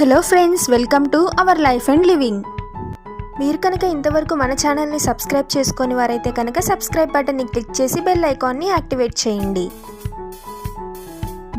Hello friends, welcome to our life and living. మీరు కనుక ఇంతవరకు మన ఛానల్ని సబ్స్క్రైబ్ చేసుకొని వారైతే కనుక సబ్స్క్రైబ్ బటన్ని క్లిక్ చేసి బెల్ ఐకాన్ని యాక్టివేట్ చేయండి.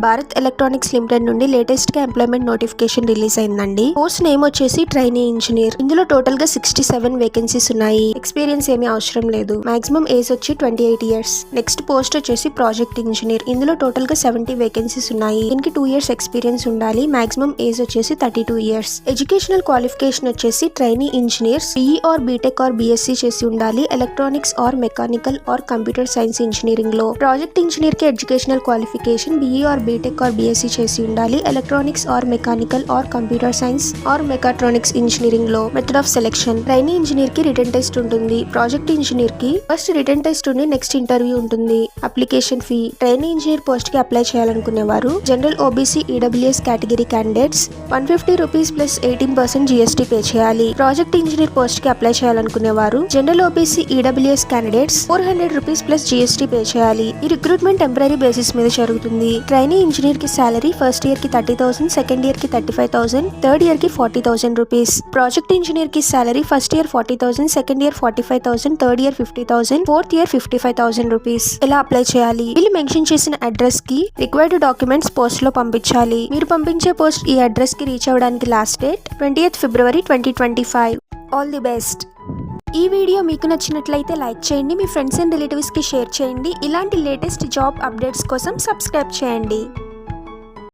భారత్ ఎలక్ట్రానిక్స్ లిమిటెడ్ నుండి లేటెస్ట్ గా ఎంప్లాయ్మెంట్ నోటిఫికేషన్ రిలీజ్ అయిందండి. పోస్ట్ నేమ్ వచ్చేసి ట్రైనీ ఇంజనీర్. ఇందులో టోటల్ గా 67 వేకెన్సీస్ ఉన్నాయి. ఎక్స్పీరియన్స్ ఏమీ అవసరం లేదు. మాక్సిమం ఏజ్ వచ్చి 28 ఇయర్స్. నెక్స్ట్ పోస్ట్ వచ్చేసి ప్రాజెక్ట్ ఇంజనీర్. ఇందులో టోటల్ గా 70 వేకెన్సీస్ ఉన్నాయి. దీనికి 2 ఇయర్స్ ఎక్స్పీరియన్స్ ఉండాలి. మాక్సిమం ఏజ్ వచ్చేసి 32 ఇయర్స్. ఎడ్యుకేషనల్ క్వాలిఫికేషన్ వచ్చేసి trainee engineers BE or B Tech or BSc చేసి ఉండాలి. Electronics or mechanical or computer science engineering లో. ప్రాజెక్ట్ ఇంజనీర్ కి educational qualification BE or B Tech or BSc చేసి ఉండాలి. Electronics or mechanical or computer science or mechatronics engineering లో. Method of selection: trainee engineer కి written test ఉంటుంది. Project engineer కి first written test ఉండి next interview ఉంటుంది. Application fee: trainee engineer post కి apply చేయాలనుకునేవారు general OBC EWS category candidates 150 rupees plus 18% GST pay చేయాలి. Project engineer post కి apply చేయాలనుకునేవారు general OBC EWS candidates 400 rupees plus GST pay చేయాలి. ఈ recruitment temporary basis మీద జరుగుతుంది. ట్రైనీ ఇంజనీర్ కి సాలరీ ఫస్ట్ ఇయర్ కి 30,000, సెకండ్ ఇయర్ కి 35,000, థర్డ్ ఇయర్ కి 40,000 రూపీస్. ప్రాజెక్ట్ ఇంజనీర్ కి salary first year 40,000, second year 45,000, third year 50,000, fourth year 55,000 rupees. ఎలా అప్లై చేయాలి? వీళ్ళు మెన్షన్ చేసిన అడ్రస్ కి రిక్వైర్డ్ డాక్యుమెంట్స్ పోస్ట్ లో పంపించాలి. మీరు పంపించే పోస్ట్ ఈ అడ్రస్ కి రీచ్ అవ్వడానికి last date 20th February 2025. All the best. ఈ వీడియో మీకు నచ్చినట్లయితే లైక్ చేయండి, మీ ఫ్రెండ్స్ అండ్ రిలేటివ్స్ కి షేర్ చేయండి. ఇలాంటి లేటెస్ట్ జాబ్ అప్డేట్స్ కోసం సబ్స్క్రైబ్ చేయండి.